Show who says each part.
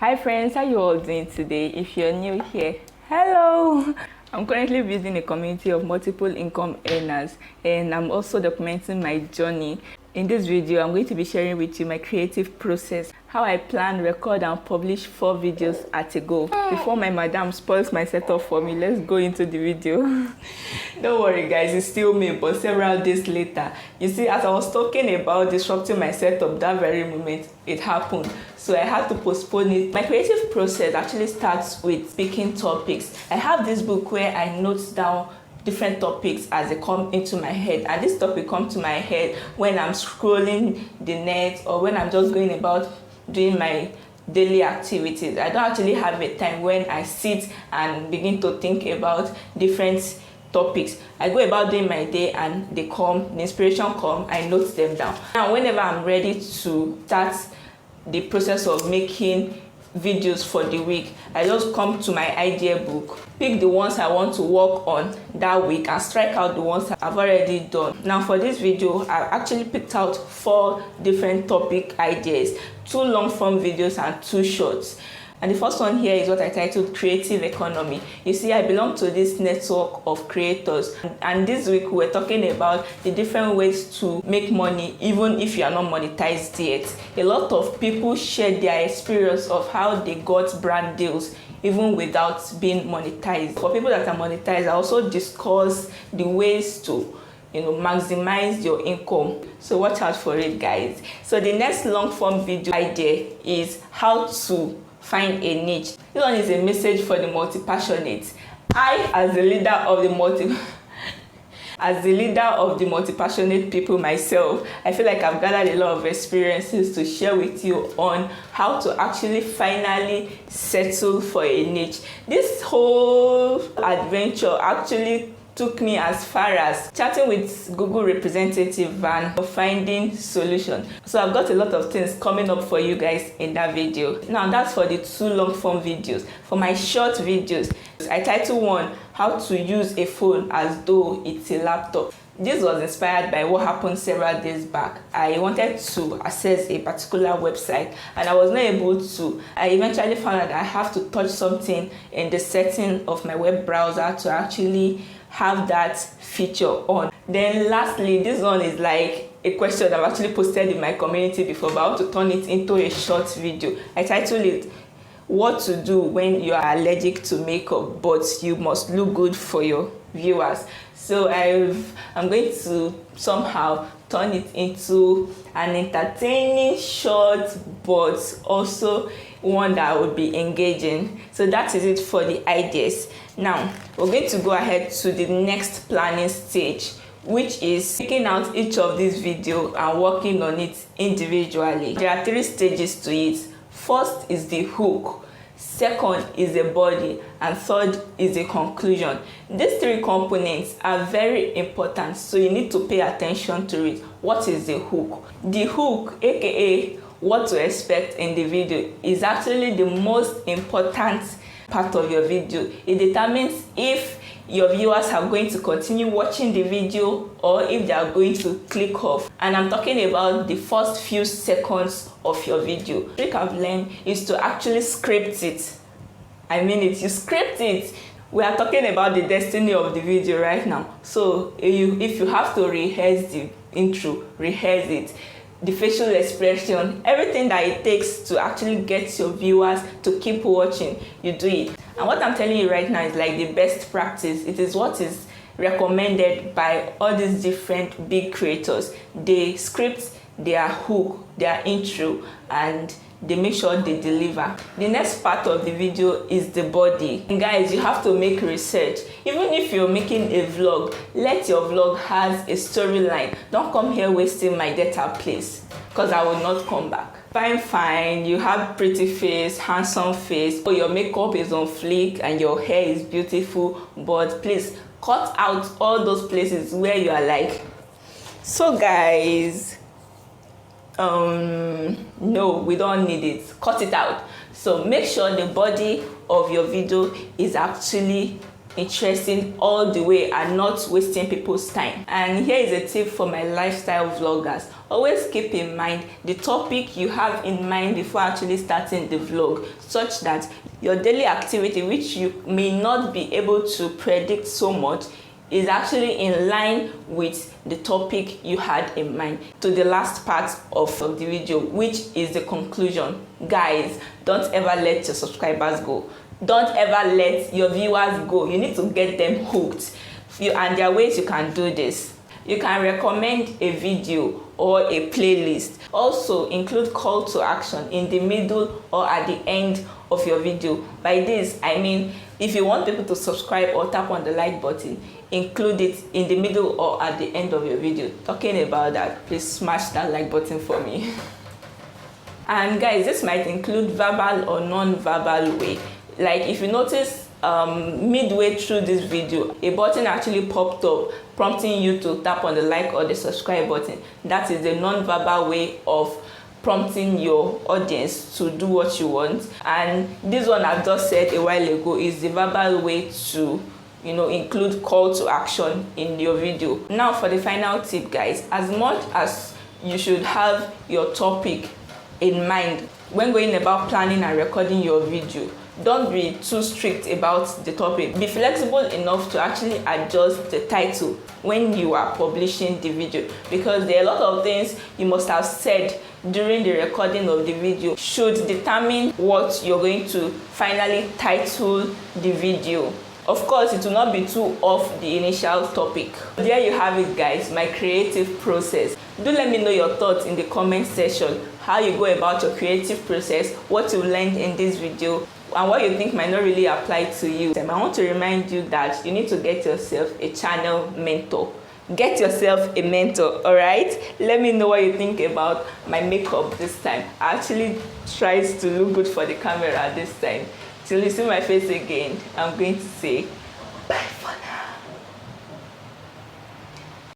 Speaker 1: Hi friends, how you all doing today? If you're new here, hello! I'm currently building a community of multiple income earners and I'm also documenting my journey. In this video, I'm going to be sharing with you my creative process, how I plan, record and publish 4 videos at a go. Before my madam spoils my setup for me, let's go into the video. Don't worry guys, it's still me, but several days later. You see, as I was talking about disrupting my setup, that very moment, it happened. So I had to postpone it. My creative process actually starts with picking topics. I have this book where I note down different topics as they come into my head, and this topic comes to my head when I'm scrolling the net or when I'm just going about doing my daily activities. I don't actually have a time when I sit and begin to think about different topics. I go about doing my day and they come, the inspiration come, I note them down. Now whenever I'm ready to start the process of making videos for the week, I just come to my idea book, pick the ones I want to work on that week and strike out the ones I've already done. Now for this video, I actually picked out 4 different topic ideas, 2 long form videos and 2 shorts. And the first one here is what I titled Creative Economy. You see, I belong to this network of creators, and this week we're talking about the different ways to make money even if you are not monetized yet. A lot of people share their experience of how they got brand deals even without being monetized. For people that are monetized, I also discuss the ways to maximize your income. So watch out for it, guys. So the next long form video idea is how to find a niche. This one is a message for the multi-passionate. I, as the leader of the multi-passionate people myself, I feel like I've gathered a lot of experiences to share with you on how to actually finally settle for a niche. This whole adventure actually took me as far as chatting with Google representative and finding solution. So I've got a lot of things coming up for you guys in that video. Now that's for the 2 long form videos. For my short videos, I titled one, how to use a phone as though it's a laptop. This was inspired by what happened several days back. I wanted to access a particular website and I was not able to. I eventually found that I have to touch something in the setting of my web browser to actually have that feature on. Then lastly, this one is like a question I've actually posted in my community before, but I want to turn it into a short video. I titled it, what to do when you are allergic to makeup but you must look good for your viewers. So I'm going to somehow turn it into an entertaining short but also one that would be engaging. So that is it for the ideas. Now we're going to go ahead to the next planning stage, which is picking out each of these videos and working on it individually. There are 3 stages to it. First is the hook, second is the body, and third is the conclusion. These 3 components are very important, so you need to pay attention to it. What is the hook? The hook, aka what to expect in the video, is actually the most important part of your video. It determines if your viewers are going to continue watching the video or if they are going to click off. And I'm talking about the first few seconds of your video. The trick I've learned is to actually script it. I mean it, you script it. We are talking about the destiny of the video right now. So if you have to rehearse the intro, rehearse it. The facial expression, everything that it takes to actually get your viewers to keep watching, you do it. And what I'm telling you right now is like the best practice. It is what is recommended by all these different big creators. They script their hook, their intro, and they make sure they deliver. The next part of the video is the body. And guys, you have to make research. Even if you're making a vlog, let your vlog has a storyline. Don't come here wasting my data, please, because I will not come back. Fine, you have pretty face, handsome face, or your makeup is on fleek and your hair is beautiful, but please cut out all those places where you are like, so guys, no, we don't need it, cut it out. So make sure the body of your video is actually interesting all the way and not wasting people's time. And here is a tip for my lifestyle vloggers. always keep in mind the topic you have in mind before actually starting the vlog, such that your daily activity, which you may not be able to predict so much, is actually in line with the topic you had in mind. To the last part of the video, which is the conclusion. Guys, don't ever let your subscribers go. Don't ever let your viewers go. You need to get them hooked. And there are ways you can do this. You can recommend a video or a playlist. Also include call to action in the middle or at the end of your video. By this I mean, if you want people to subscribe or tap on the like button, include it in the middle or at the end of your video. Talking about that, please smash that like button for me. And guys, this might include verbal or non-verbal way. Like if you notice midway through this video, a button actually popped up prompting you to tap on the like or the subscribe button. That is the non-verbal way of prompting your audience to do what you want. And this one I've just said a while ago is the verbal way to include call to action in your video. Now for the final tip, guys, as much as you should have your topic in mind when going about planning and recording your video, don't be too strict about the topic. Be flexible enough to actually adjust the title when you are publishing the video, because there are a lot of things you must have said during the recording of the video should determine what you're going to finally title the video. Of course, it will not be too off the initial topic. There you have it, guys, my creative process. Do let me know your thoughts in the comment section, how you go about your creative process, what you learned in this video, and what you think might not really apply to you. I want to remind you that you need to get yourself a channel mentor. Get yourself a mentor, all right? Let me know what you think about my makeup this time. I actually tried to look good for the camera this time. Till you see my face again, I'm going to say